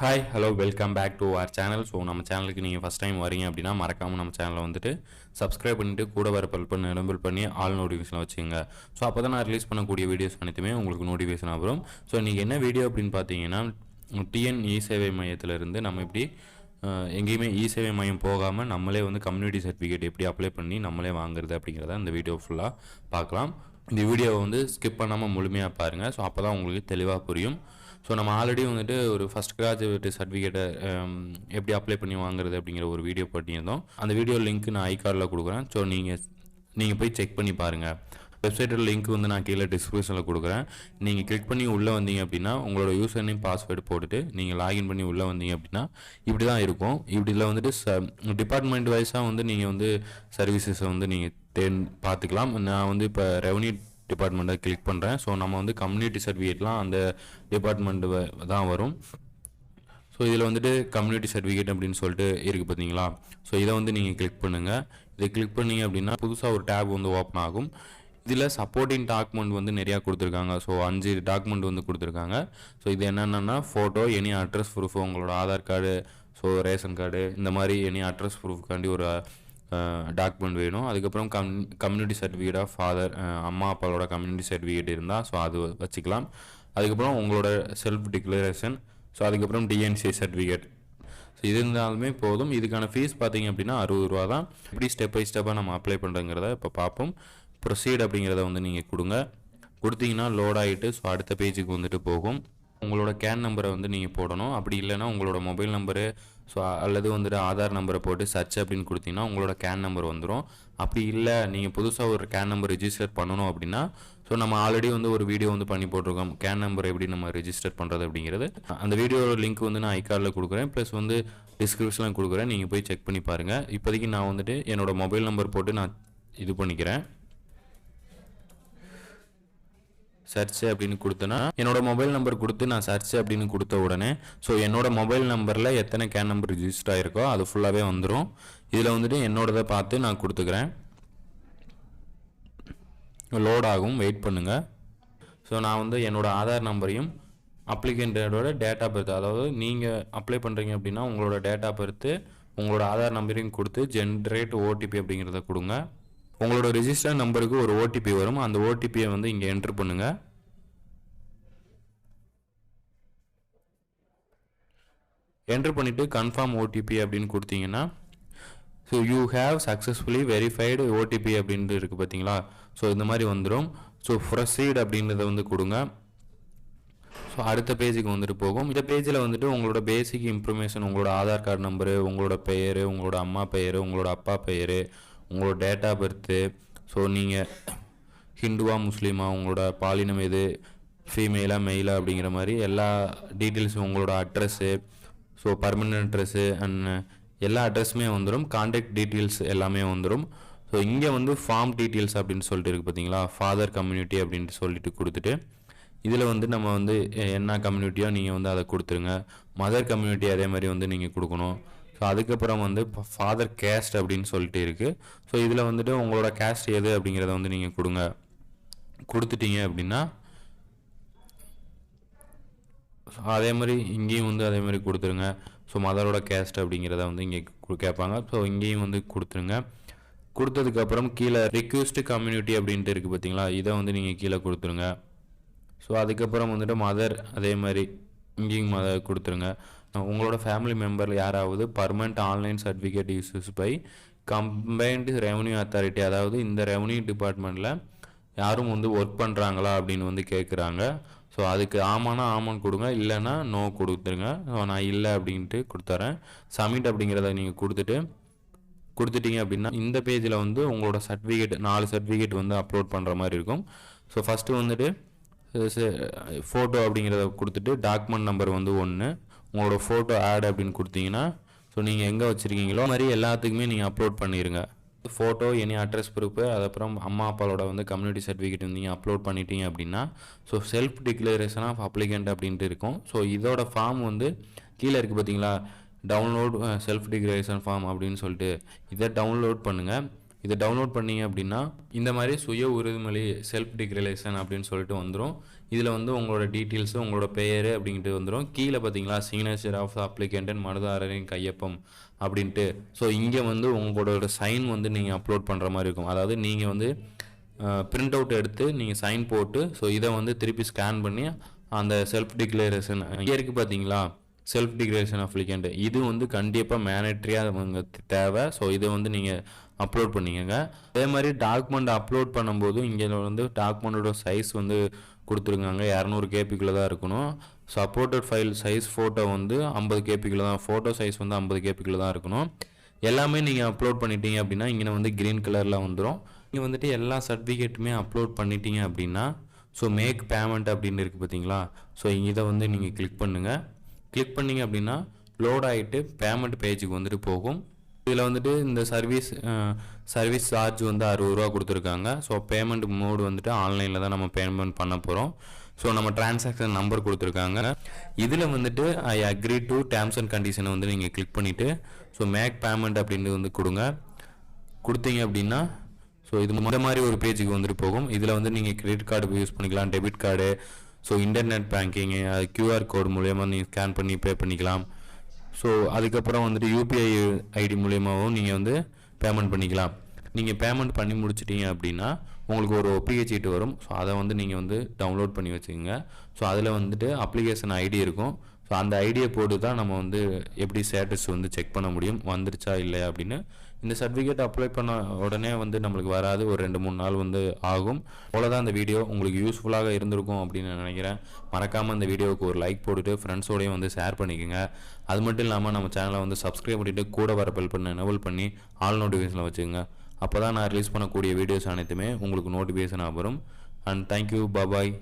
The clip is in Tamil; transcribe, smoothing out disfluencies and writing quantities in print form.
Hi hello welcome back to our channel. So நம்ம சேனலுக்கு நீங்கள் ஃபஸ்ட் டைம் வரீங்க அப்படின்னா மறக்காமல் நம்ம சேனலை வந்துட்டு சப்ஸ்கிரைப் பண்ணிவிட்டு கூட வர பெல் பண்ணி எனபிள் பண்ணி ஆல் நோட்டிஃபிகேஷன் வச்சுங்க. ஸோ அப்போ தான் நான் ரிலீஸ் பண்ணக்கூடிய வீடியோஸ் அனைத்துமே உங்களுக்கு நோட்டிஃபிகேஷன் வரும். ஸோ இன்றைக்கி என்ன வீடியோ அப்படின்னு பார்த்தீங்கன்னா, டிஎன் இ சேவை மையத்திலிருந்து நம்ம எப்படி எங்கேயுமே இ சேவை மையம் போகாமல் நம்மளே வந்து கம்யூனிட்டி சர்டிஃபிகேட் எப்படி அப்ளை பண்ணி நம்மளே வாங்குறது அப்படிங்கிறத இந்த வீடியோ ஃபுல்லாக பார்க்கலாம். இந்த வீடியோவை வந்து ஸ்கிப் பண்ணாமல் முழுமையாக பாருங்கள். ஸோ அப்போ தான் உங்களுக்கு தெளிவாக புரியும். ஸோ நம்ம ஆல்ரெடி வந்துட்டு ஒரு ஃபஸ்ட் கிராஜுவேட் சர்டிஃபிகேட்டை எப்படி அப்ளை பண்ணி வாங்குறது அப்படிங்கிற ஒரு வீடியோ பண்ணியிருந்தோம். அந்த வீடியோ லிங்க் நான் ஐகார்டில் கொடுக்குறேன். ஸோ நீங்கள் போய் செக் பண்ணி பாருங்கள். வெப்சைட்டோட லிங்க் வந்து நான் கீழே டிஸ்கிரிப்ஷனில் கொடுக்குறேன். நீங்கள் கிளிக் பண்ணி உள்ளே வந்தீங்க அப்படின்னா உங்களோட யூசர் நேம் பாஸ்வேர்டு போட்டுட்டு நீங்கள் லாகின் பண்ணி உள்ளே வந்தீங்க அப்படின்னா இப்படி தான் இருக்கும். இப்படியில் வந்துட்டு டிபார்ட்மெண்ட் வைஸாக வந்து நீங்கள் வந்து சர்வீசஸை வந்து நீங்கள் பார்த்துக்கலாம். நான் வந்து இப்போ ரெவன்யூ டிபார்ட்மெண்ட்டை கிளிக் பண்ணுறேன். ஸோ நம்ம வந்து கம்யூனிட்டி சர்டிஃபிகேட்லாம் அந்த டிபார்ட்மெண்ட்டு தான் வரும். ஸோ இதில் வந்துட்டு கம்யூனிட்டி சர்டிஃபிகேட் அப்படின்னு சொல்லிட்டு இருக்குது பார்த்தீங்களா. ஸோ இதை வந்து நீங்கள் கிளிக் பண்ணுங்கள். இதை கிளிக் பண்ணிங்க அப்படின்னா புதுசாக ஒரு டேப் வந்து ஓப்பன் ஆகும். இதில் சப்போர்ட்டிங் டாக்குமெண்ட் வந்து நிறையா கொடுத்துருக்காங்க. ஸோ 5 டாக்குமெண்ட் வந்து கொடுத்துருக்காங்க. ஸோ இது என்னென்னா ஃபோட்டோ, எனி அட்ரஸ் ப்ரூஃப், உங்களோட Aadhaar card, so ration card, இந்த மாதிரி எனி அட்ரஸ் ப்ரூஃப்காண்டி ஒரு டாக்குமெண்ட் வேணும். அதுக்கப்புறம் கம்யூனிட்டி சர்டிஃபிகேட் ஆஃப் ஃபாதர், அம்மா அப்பாவோட கம்யூனிட்டி சர்டிஃபிகேட் இருந்தால் ஸோ அது வச்சுக்கலாம். அதுக்கப்புறம் உங்களோட செல்ஃப் டிக்ளரேஷன், ஸோ அதுக்கப்புறம் டிஎன்சி சர்டிஃபிகேட், ஸோ இது இருந்தாலுமே போதும். இதுக்கான ஃபீஸ் பார்த்தீங்க அப்படின்னா 60 ரூபா தான். எப்படி ஸ்டெப் பை ஸ்டெப்பாக நம்ம அப்ளை பண்ணுறங்கிறத இப்போ பார்ப்போம். ப்ரொசீட் அப்படிங்கிறத வந்து நீங்கள் கொடுத்தீங்கன்னா லோட் ஆகிட்டு ஸோ அடுத்த பேஜுக்கு வந்துட்டு போகும். உங்களோட கேன் நம்பரை வந்து நீங்கள் போடணும். அப்படி இல்லைன்னா உங்களோட மொபைல் நம்பரு ஸோ அல்லது வந்துட்டு ஆதார் நம்பரை போட்டு சர்ச் அப்படின்னு கொடுத்தீங்கன்னா உங்களோட கேன் நம்பர் வந்துடும். அப்படி இல்லை நீங்கள் புதுசாக ஒரு கேன் நம்பர் ரிஜிஸ்டர் பண்ணணும் அப்படின்னா ஸோ நம்ம ஆல்ரெடி வந்து ஒரு வீடியோ வந்து பண்ணி போட்டிருக்கோம், கேன் நம்பர் எப்படி நம்ம ரிஜிஸ்டர் பண்ணுறது அப்படிங்கிறது. அந்த வீடியோட லிங்க் வந்து நான் ஐகார்டில் கொடுக்குறேன், ப்ளஸ் வந்து டிஸ்கிரிப்ஷனில் கொடுக்குறேன். நீங்கள் போய் செக் பண்ணி பாருங்கள். இப்போதைக்கு நான் வந்துட்டு என்னோடய மொபைல் நம்பர் போட்டு நான் இது பண்ணிக்கிறேன். சர்ச் அப்படின்னு கொடுத்தேன்னா என்னோட மொபைல் நம்பர் கொடுத்து நான் சர்ச் அப்படின்னு கொடுத்த உடனே ஸோ என்னோட மொபைல் நம்பரில் எத்தனை கேன் நம்பர் ரிஜிஸ்டர் ஆகிருக்கோ அது ஃபுல்லாகவே வந்துடும். இதில் வந்துட்டு என்னோடதை பார்த்து நான் கொடுத்துக்கிறேன். லோட் ஆகும், வெயிட் பண்ணுங்கள். ஸோ நான் வந்து என்னோடய ஆதார் நம்பரையும் அப்ளிகண்ட்டோட டேட் ஆஃப் பர்த், அதாவது நீங்கள் அப்ளை பண்ணுறீங்க அப்படின்னா உங்களோட டேட் ஆஃப் பர்த்து, உங்களோட ஆதார் நம்பரையும் கொடுத்து ஜென்ரேட் ஓடிபி அப்படிங்கிறத கொடுங்க. உங்களோட ரிஜிஸ்டர் நம்பருக்கு ஒரு ஓடிபி வரும். அந்த ஓடிபியை வந்து இங்கே என்ட்ரு பண்ணுங்கள். என்ட்ரு பண்ணிவிட்டு கன்ஃபார்ம் ஓடிபி அப்படின்னு கொடுத்தீங்கன்னா so you have successfully verified OTP அப்படின்ட்டு இருக்குது பார்த்தீங்களா. ஸோ இந்த மாதிரி வந்துடும். ஸோ ப்ரொசீட் அப்படின்றத வந்து கொடுங்க. ஸோ அடுத்த பேஜுக்கு வந்துட்டு போகும். இந்த பேஜில் வந்துட்டு உங்களோட பேசிக் இன்ஃபர்மேஷன், உங்களோட ஆதார் கார்டு நம்பரு, உங்களோட பெயர், உங்களோட அம்மா பெயர், உங்களோட அப்பா பெயர், உங்களோட டேட் ஆஃப் பர்த்து, ஸோ நீங்கள் ஹிந்துவா முஸ்லீமா, உங்களோட பாலினம் எது, ஃபீமேலா மெயிலா அப்படிங்கிற மாதிரி எல்லா டீட்டெயில்ஸும், உங்களோட address, so permanent address and எல்லா அட்ரஸுமே வந்துடும். கான்டாக்ட் டீட்டெயில்ஸ் எல்லாமே வந்துடும். ஸோ இங்கே வந்து ஃபார்ம் டீட்டெயில்ஸ் அப்படின்னு சொல்லிட்டு இருக்குது பார்த்தீங்களா, ஃபாதர் கம்யூனிட்டி அப்படின்ட்டு சொல்லிட்டு கொடுத்துட்டு இதில் வந்து நம்ம வந்து என்ன கம்யூனிட்டியோ நீங்கள் வந்து அதை கொடுத்துருங்க. மதர் கம்யூனிட்டி அதே மாதிரி வந்து நீங்கள் கொடுக்கணும். ஸோ அதுக்கப்புறம் வந்து ஃபாதர் கேஸ்ட் அப்படின்னு சொல்லிட்டு இருக்குது. ஸோ இதில் வந்துட்டு உங்களோட கேஸ்ட் எது அப்படிங்கிறத வந்து நீங்கள் கொடுத்துட்டீங்க அப்படின்னா அதே மாதிரி இங்கேயும் வந்து அதே மாதிரி கொடுத்துருங்க. ஸோ மதரோட கேஸ்ட் அப்படிங்கிறத வந்து இங்கே கேட்பாங்க. ஸோ இங்கேயும் வந்து கொடுத்துருங்க. கொடுத்ததுக்கப்புறம் கீழே ரிக்வெஸ்ட் கம்யூனிட்டி அப்படின்ட்டு இருக்குது பார்த்தீங்களா, இதை வந்து நீங்கள் கீழே கொடுத்துருங்க. ஸோ அதுக்கப்புறம் வந்துட்டு மதர் அதே மாதிரி இங்கேயும் மதர் கொடுத்துருங்க. உங்களோட ஃபேமிலி மெம்பரில் யாராவது permanent online certificate uses by combined revenue authority, அதாவது இந்த ரெவன்யூ டிபார்ட்மெண்ட்டில் யாரும் வந்து ஒர்க் பண்ணுறாங்களா அப்படின்னு வந்து கேட்குறாங்க. ஸோ அதுக்கு ஆமானா ஆமான்னு கொடுங்க, இல்லைன்னா நோ கொடுத்துருங்க. ஸோ நான் இல்லை அப்படின்ட்டு கொடுத்துறேன். சப்மிட் அப்படிங்கிறத நீங்கள் கொடுத்துட்டீங்க அப்படின்னா இந்த பேஜில் வந்து உங்களோட சர்டிஃபிகேட் 4 சர்டிஃபிகேட் வந்து அப்லோட் பண்ணுற மாதிரி இருக்கும். ஸோ ஃபஸ்ட்டு வந்துட்டு ஃபோட்டோ அப்படிங்கிறத கொடுத்துட்டு டாக்குமெண்ட் நம்பர் வந்து 1, உங்களோட ஃபோட்டோ ஆட் அப்படின்னு கொடுத்தீங்கன்னா ஸோ நீங்கள் எங்கே வச்சுருக்கீங்களோ மாதிரி எல்லாத்துக்குமே நீங்கள் அப்லோட் பண்ணிடுங்க. ஃபோட்டோ, எனி அட்ரஸ் ப்ரூஃபு, அதுக்கப்புறம் அம்மா அப்பாவோட வந்து கம்யூனிட்டி சர்டிஃபிகேட் நீங்கள் அப்லோட் பண்ணிட்டீங்க அப்படின்னா so self declaration of applicant அப்படின்ட்டு இருக்கும். ஸோ இதோட ஃபார்ம் வந்து கீழே இருக்குது பார்த்தீங்களா, டவுன்லோட் செல்ஃப் டிக்ளரேஷன் ஃபார்ம் அப்படின்னு சொல்லிட்டு இதை டவுன்லோட் பண்ணுங்கள். இதை டவுன்லோட் பண்ணீங்க அப்படின்னா இந்த மாதிரி சுய உறுதிமொழி செல்ஃப் டிக்ளரேஷன் அப்படின்னு சொல்லிட்டு வந்துடும். இதில் வந்து உங்களோட டீட்டெயில்ஸு, உங்களோட பெயர் அப்படின்ட்டு வந்துடும். கீழே பார்த்தீங்களா சிக்னேச்சர் ஆஃப் அப்ளிகண்ட் மனுதாரரின் கையொப்பம் அப்படின்ட்டு. ஸோ இங்கே வந்து உங்களோட சைன் வந்து நீங்கள் அப்லோட் பண்ணுற மாதிரி இருக்கும். அதாவது நீங்கள் வந்து பிரிண்ட் அவுட் எடுத்து நீங்கள் சைன் போட்டு ஸோ இதை வந்து திருப்பி ஸ்கேன் பண்ணி அந்த செல்ஃப் டிக்ளரேஷன் இங்கே இருக்குது பார்த்தீங்களா செல்ஃப் டிக்ளரேஷன் அப்ளிகண்ட், இது வந்து கண்டிப்பாக மேனட்ரியாக அவங்க தேவை. ஸோ இதை வந்து நீங்கள் அப்லோட் பண்ணிக்கோங்க. அதே மாதிரி டாக்குமெண்ட் அப்லோட் பண்ணும்போது இங்கே வந்து டாக்குமெண்ட்டோட சைஸ் வந்து கொடுத்துருக்காங்க 200 கேபிக்குள்ளே தான் இருக்கணும். சப்போர்ட்டட் ஃபைல் சைஸ் ஃபோட்டோ வந்து 50 கேபிக்குள்ளே தான், ஃபோட்டோ சைஸ் வந்து 50 கேபிக்குள்ளே தான் இருக்கணும். எல்லாமே நீங்கள் அப்லோட் பண்ணிட்டீங்க அப்படின்னா இங்கே வந்து க்ரீன் கலரில் வந்துடும். நீங்கள் வந்துட்டு எல்லா சர்டிஃபிகேட்டுமே அப்லோட் பண்ணிட்டீங்க அப்படின்னா ஸோ மேக் பேமெண்ட் அப்படின்னு இருக்குது பார்த்தீங்களா. ஸோ இதை வந்து நீங்கள் கிளிக் பண்ணுங்கள். கிளிக் பண்ணிங்க அப்படின்னா லோட் ஆகிட்டு பேமெண்ட் பேஜுக்கு வந்துட்டு போகும். இதில் வந்துட்டு இந்த சர்வீஸ் சார்ஜ் வந்து 60 ரூபா கொடுத்துருக்காங்க. ஸோ பேமெண்ட் மோடு வந்துட்டு ஆன்லைனில் தான் நம்ம பேமெண்ட் பண்ண போகிறோம். ஸோ நம்ம டிரான்சாக்ஷன் நம்பர் கொடுத்துருக்காங்க. இதில் வந்துட்டு I agree to terms and கண்டிஷனை வந்து நீங்கள் கிளிக் பண்ணிவிட்டு ஸோ மேக் பேமெண்ட் அப்படின்னு வந்து கொடுத்தீங்க அப்படின்னா ஸோ இது இந்த மாதிரி ஒரு பேஜுக்கு வந்துட்டு போகும். இதில் வந்து நீங்கள் கிரெடிட் கார்டு யூஸ் பண்ணிக்கலாம், debit card, so internet banking, அது கியூஆர் கோடு மூலயமா நீங்கள் ஸ்கேன் பண்ணி பே பண்ணிக்கலாம். ஸோ அதுக்கப்புறம் வந்துட்டு யூபிஐ ஐடி மூலயமாவும் நீங்கள் வந்து பேமெண்ட் பண்ணிக்கலாம். நீங்கள் பேமெண்ட் பண்ணி முடிச்சிட்டிங்க அப்படின்னா உங்களுக்கு ஒரு ஒப்புகை சீட்டு வரும். ஸோ அதை வந்து நீங்கள் வந்து டவுன்லோட் பண்ணி வச்சுக்கோங்க. ஸோ அதில் வந்துட்டு அப்ளிகேஷன் ஐடி இருக்கும். ஸோ அந்த ஐடியை போட்டு தான் நம்ம வந்து எப்படி ஸ்டேட்டஸ் வந்து செக் பண்ண முடியும் வந்துருச்சா இல்லையா அப்படின்னு. இந்த சர்டிஃபிகேட் அப்ளை பண்ண உடனே வந்து நம்மளுக்கு வராது, ஒரு 2-3 நாள் வந்து ஆகும். அவ்வளோதான் இந்த வீடியோ உங்களுக்கு யூஸ்ஃபுல்லாக இருந்திருக்கும் அப்படின்னு நான் நினைக்கிறேன். மறக்காமல் இந்த வீடியோவுக்கு ஒரு லைக் போட்டுட்டு ஃப்ரெண்ட்ஸோடையும் வந்து ஷேர் பண்ணிக்கோங்க. அது மட்டும் இல்லாமல் நம்ம சேனலை வந்து சப்ஸ்கிரைப் பண்ணிவிட்டு கூட வர பெல் பண்ண எனேபிள் பண்ணி ஆல் நோட்டிஃபிகேஷனில் வச்சுக்கோங்க. அப்போ தான் நான் ரிலீஸ் பண்ணக்கூடிய வீடியோஸ் அனைத்துமே உங்களுக்கு நோட்டிஃபிகேஷனாக வரும். And thank you, bye.